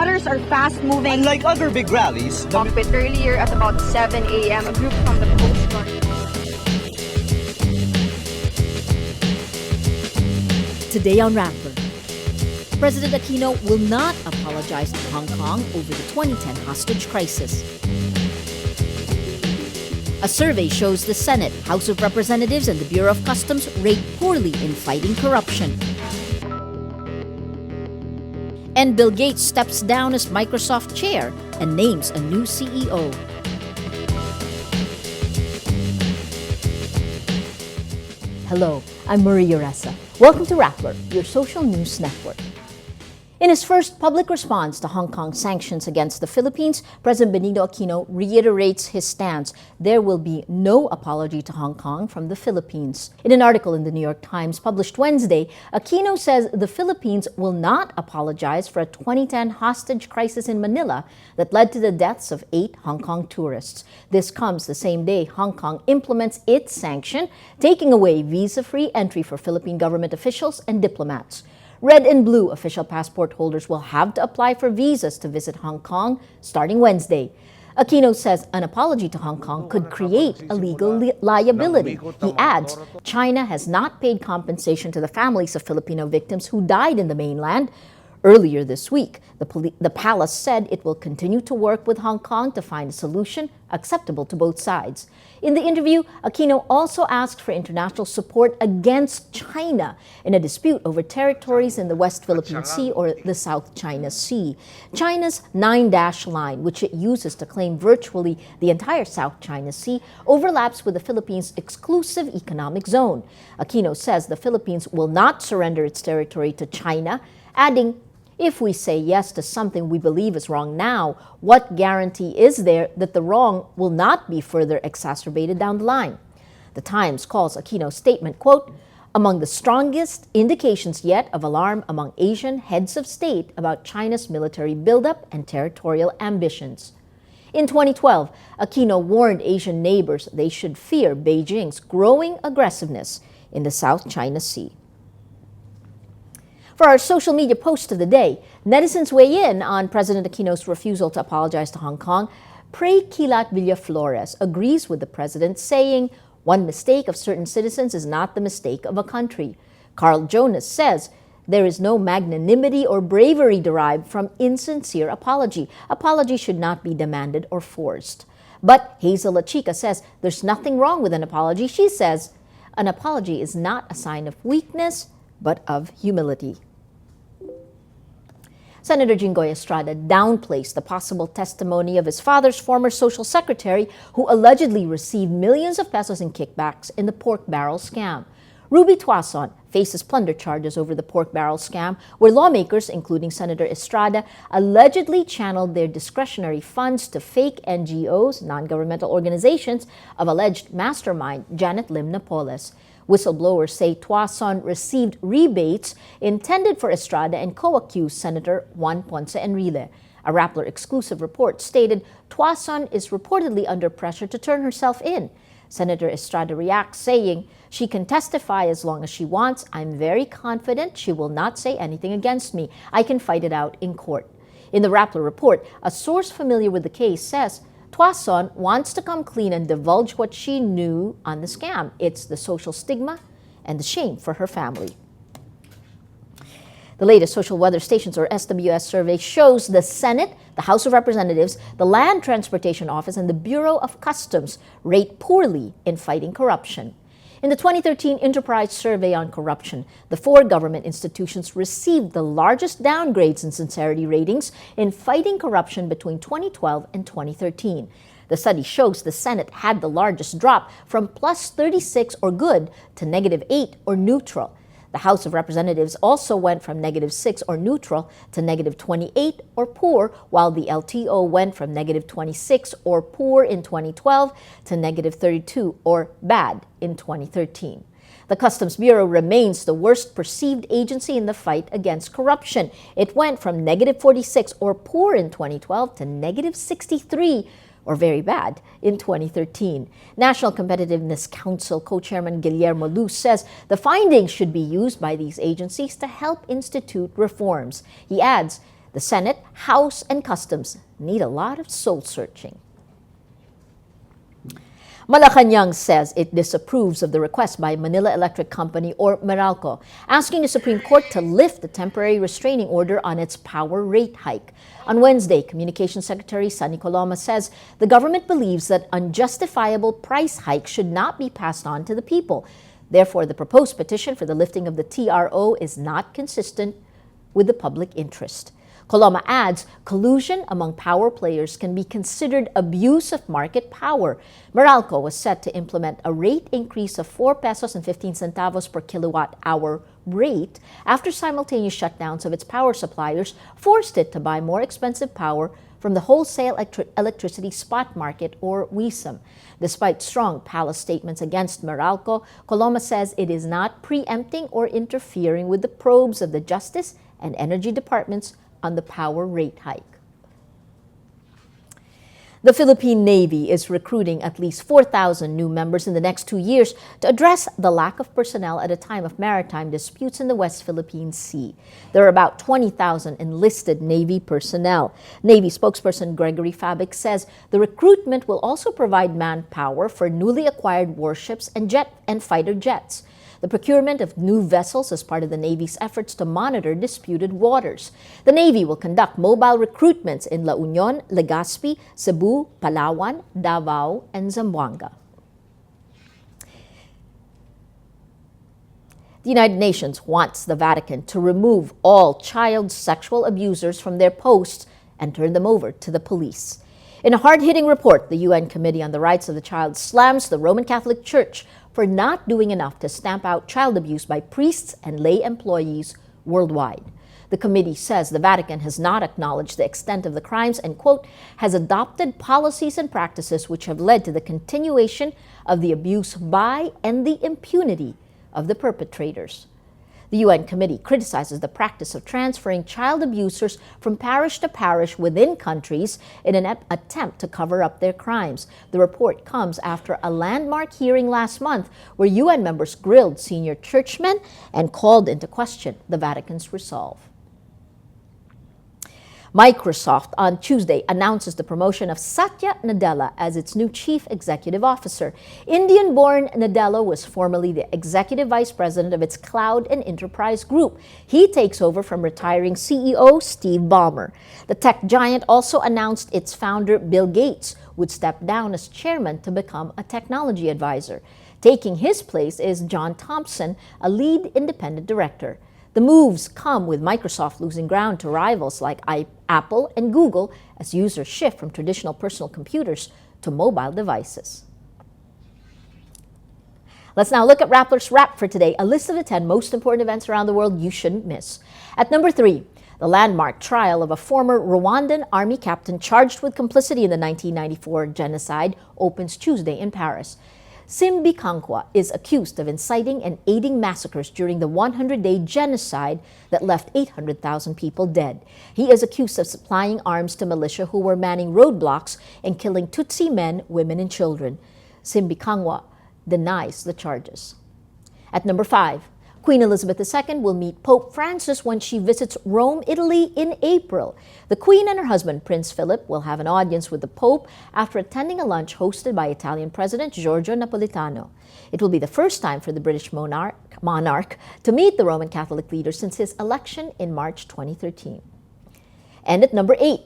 others are fast-moving. Unlike other big rallies, But earlier at about 7 a.m., a group from the Coast Guard. Today on Rappler, President Aquino will not apologize to Hong Kong over the 2010 hostage crisis. A survey shows the Senate, House of Representatives, and the Bureau of Customs rate poorly in fighting corruption. And Bill Gates steps down as Microsoft chair and names a new CEO. Hello, I'm Maria Ressa. Welcome to Rappler, your social news network. In his first public response to Hong Kong sanctions against the Philippines, President Benigno Aquino reiterates his stance. There will be no apology to Hong Kong from the Philippines. In an article in the New York Times published Wednesday, Aquino says the Philippines will not apologize for a 2010 hostage crisis in Manila that led to the deaths of 8 Hong Kong tourists. This comes the same day Hong Kong implements its sanction, taking away visa-free entry for Philippine government officials and diplomats. Red and blue official passport holders will have to apply for visas to visit Hong Kong starting Wednesday. Aquino says an apology to Hong Kong could create a legal liability. He adds, China has not paid compensation to the families of Filipino victims who died in the mainland. Earlier this week, the palace said it will continue to work with Hong Kong to find a solution acceptable to both sides. In the interview, Aquino also asked for international support against China in a dispute over territories in the West Philippine Sea or the South China Sea. China's 9-dash line, which it uses to claim virtually the entire South China Sea, overlaps with the Philippines' exclusive economic zone. Aquino says the Philippines will not surrender its territory to China, adding, if we say yes to something we believe is wrong now, what guarantee is there that the wrong will not be further exacerbated down the line? The Times calls Aquino's statement, quote, among the strongest indications yet of alarm among Asian heads of state about China's military buildup and territorial ambitions. In 2012, Aquino warned Asian neighbors they should fear Beijing's growing aggressiveness in the South China Sea. For our social media post of the day, netizens weigh in on President Aquino's refusal to apologize to Hong Kong. Pray Kilat Villaflores agrees with the president, saying, one mistake of certain citizens is not the mistake of a country. Carl Jonas says, there is no magnanimity or bravery derived from insincere apology. Apology should not be demanded or forced. But Hazel Lachica says, there's nothing wrong with an apology. She says, an apology is not a sign of weakness, but of humility. Senator Jinggoy Estrada downplays the possible testimony of his father's former social secretary who allegedly received millions of pesos in kickbacks in the pork barrel scam. Ruby Tuason faces plunder charges over the pork barrel scam, where lawmakers, including Senator Estrada, allegedly channeled their discretionary funds to fake NGOs, non-governmental organizations, of alleged mastermind Janet Lim Napoles. Whistleblowers say Tuason received rebates intended for Estrada and co-accused Senator Juan Ponce Enrile. A Rappler exclusive report stated Tuason is reportedly under pressure to turn herself in. Senator Estrada reacts, saying, she can testify as long as she wants. I'm very confident she will not say anything against me. I can fight it out in court. In the Rappler report, a source familiar with the case says, Tuason wants to come clean and divulge what she knew on the scam. It's the social stigma and the shame for her family. The latest Social Weather Stations or SWS survey shows the Senate, the House of Representatives, the Land Transportation Office, and the Bureau of Customs rate poorly in fighting corruption. In the 2013 Enterprise Survey on Corruption, the 4 government institutions received the largest downgrades in sincerity ratings in fighting corruption between 2012 and 2013. The study shows the Senate had the largest drop from plus 36 or good to negative 8 or neutral. The House of Representatives also went from negative 6 or neutral to negative 28 or poor, while the LTO went from negative 26 or poor in 2012 to negative 32 or bad in 2013. The Customs Bureau remains the worst perceived agency in the fight against corruption. It went from negative 46 or poor in 2012 to negative 63 or very bad in 2013. National Competitiveness Council co-chairman Guillermo Luz says the findings should be used by these agencies to help institute reforms. He adds, The Senate, House, and Customs need a lot of soul-searching. Malacanang says it disapproves of the request by Manila Electric Company, or Meralco, asking the Supreme Court to lift the temporary restraining order on its power rate hike. On Wednesday, Communications Secretary Sunny Coloma says the government believes that unjustifiable price hikes should not be passed on to the people. Therefore, the proposed petition for the lifting of the TRO is not consistent with the public interest. Coloma adds, collusion among power players can be considered abuse of market power. Meralco was set to implement a rate increase of 4 pesos and 15 centavos per kilowatt hour rate after simultaneous shutdowns of its power suppliers forced it to buy more expensive power from the wholesale electricity spot market, or WISM. Despite strong palace statements against Meralco, Coloma says it is not preempting or interfering with the probes of the Justice and Energy Departments on the power rate hike. The Philippine Navy is recruiting at least 4,000 new members in the next 2 years to address the lack of personnel at a time of maritime disputes in the West Philippine Sea. There are about 20,000 enlisted Navy personnel. Navy spokesperson Gregory Fabic says the recruitment will also provide manpower for newly acquired warships and fighter jets. The procurement of new vessels is part of the Navy's efforts to monitor disputed waters. The Navy will conduct mobile recruitments in La Union, Legazpi, Cebu, Palawan, Davao, and Zamboanga. The United Nations wants the Vatican to remove all child sexual abusers from their posts and turn them over to the police. In a hard-hitting report, the UN Committee on the Rights of the Child slams the Roman Catholic Church for not doing enough to stamp out child abuse by priests and lay employees worldwide. The committee says the Vatican has not acknowledged the extent of the crimes and, quote, has adopted policies and practices which have led to the continuation of the abuse by and the impunity of the perpetrators. The UN committee criticizes the practice of transferring child abusers from parish to parish within countries in an attempt to cover up their crimes. The report comes after a landmark hearing last month where UN members grilled senior churchmen and called into question the Vatican's resolve. Microsoft on Tuesday announces the promotion of Satya Nadella as its new chief executive officer. Indian-born Nadella was formerly the executive vice president of its cloud and enterprise group. He takes over from retiring CEO Steve Ballmer. The tech giant also announced its founder Bill Gates would step down as chairman to become a technology advisor. Taking his place is John Thompson, a lead independent director. The moves come with Microsoft losing ground to rivals like Apple and Google as users shift from traditional personal computers to mobile devices. Let's now look at Rappler's Wrap for today, a list of the 10 most important events around the world you shouldn't miss. At number 3, the landmark trial of a former Rwandan army captain charged with complicity in the 1994 genocide opens Tuesday in Paris. Simbi Kankwa is accused of inciting and aiding massacres during the 100-day genocide that left 800,000 people dead. He is accused of supplying arms to militia who were manning roadblocks and killing Tutsi men, women, and children. Simbi Kankwa denies the charges. At number 5, Queen Elizabeth II will meet Pope Francis when she visits Rome, Italy in April. The Queen and her husband, Prince Philip, will have an audience with the Pope after attending a lunch hosted by Italian President Giorgio Napolitano. It will be the first time for the British monarch to meet the Roman Catholic leader since his election in March 2013. And at number 8,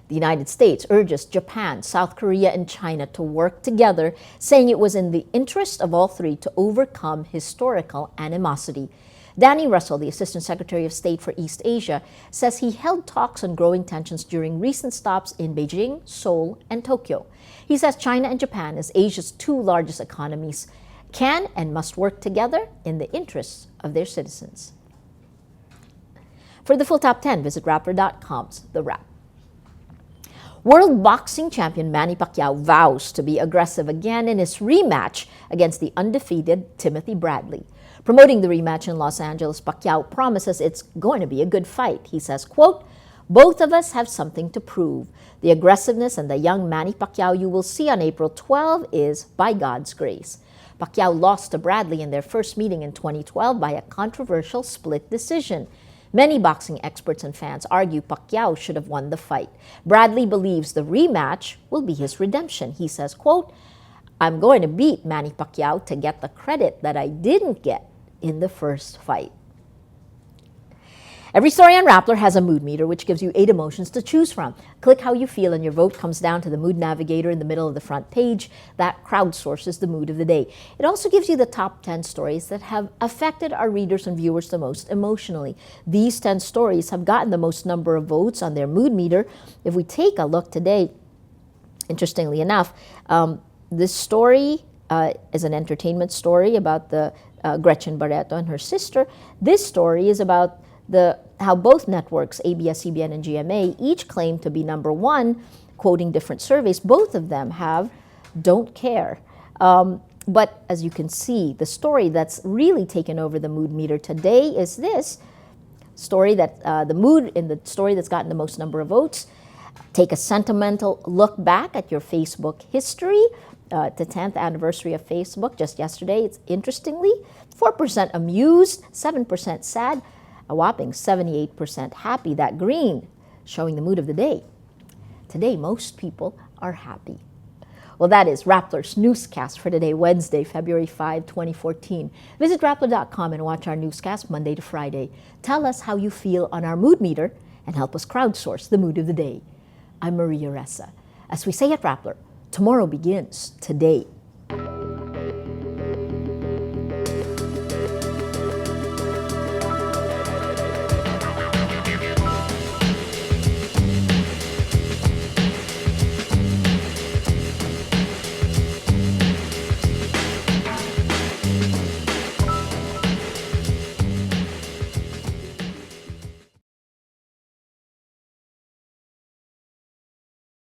the United States urges Japan, South Korea, and China to work together, saying it was in the interest of all three to overcome historical animosity. Danny Russell, the Assistant Secretary of State for East Asia, says he held talks on growing tensions during recent stops in Beijing, Seoul, and Tokyo. He says China and Japan, as Asia's 2 largest economies, can and must work together in the interests of their citizens. For the full top 10, visit Rappler.com's The Wrap. World boxing champion Manny Pacquiao vows to be aggressive again in his rematch against the undefeated Timothy Bradley. Promoting the rematch in Los Angeles, Pacquiao promises it's going to be a good fight. He says, quote, "Both of us have something to prove. The aggressiveness and the young Manny Pacquiao you will see on April 12 is by God's grace." Pacquiao lost to Bradley in their first meeting in 2012 by a controversial split decision. Many boxing experts and fans argue Pacquiao should have won the fight. Bradley believes the rematch will be his redemption. He says, quote, "I'm going to beat Manny Pacquiao to get the credit that I didn't get in the first fight." Every story on Rappler has a mood meter, which gives you 8 emotions to choose from. Click how you feel and your vote comes down to the mood navigator in the middle of the front page. That crowdsources the mood of the day. It also gives you the top 10 stories that have affected our readers and viewers the most emotionally. These 10 stories have gotten the most number of votes on their mood meter. If we take a look today, interestingly enough, this story is an entertainment story about the Gretchen Barreto and her sister. This story is about how both networks, ABS-CBN and GMA, each claim to be number 1, quoting different surveys. Both of them have "don't care." But as you can see, the story that's really taken over the mood meter today is this story that the mood in the story that's gotten the most number of votes. Take a sentimental look back at your Facebook history. The 10th anniversary of Facebook just yesterday. It's interestingly 4% amused, 7% sad, a whopping 78% happy. That green showing the mood of the day. Today, most people are happy. Well, that is Rappler's newscast for today, Wednesday, February 5, 2014. Visit Rappler.com and watch our newscast Monday to Friday. Tell us how you feel on our mood meter and help us crowdsource the mood of the day. I'm Maria Ressa. As we say at Rappler, tomorrow begins today.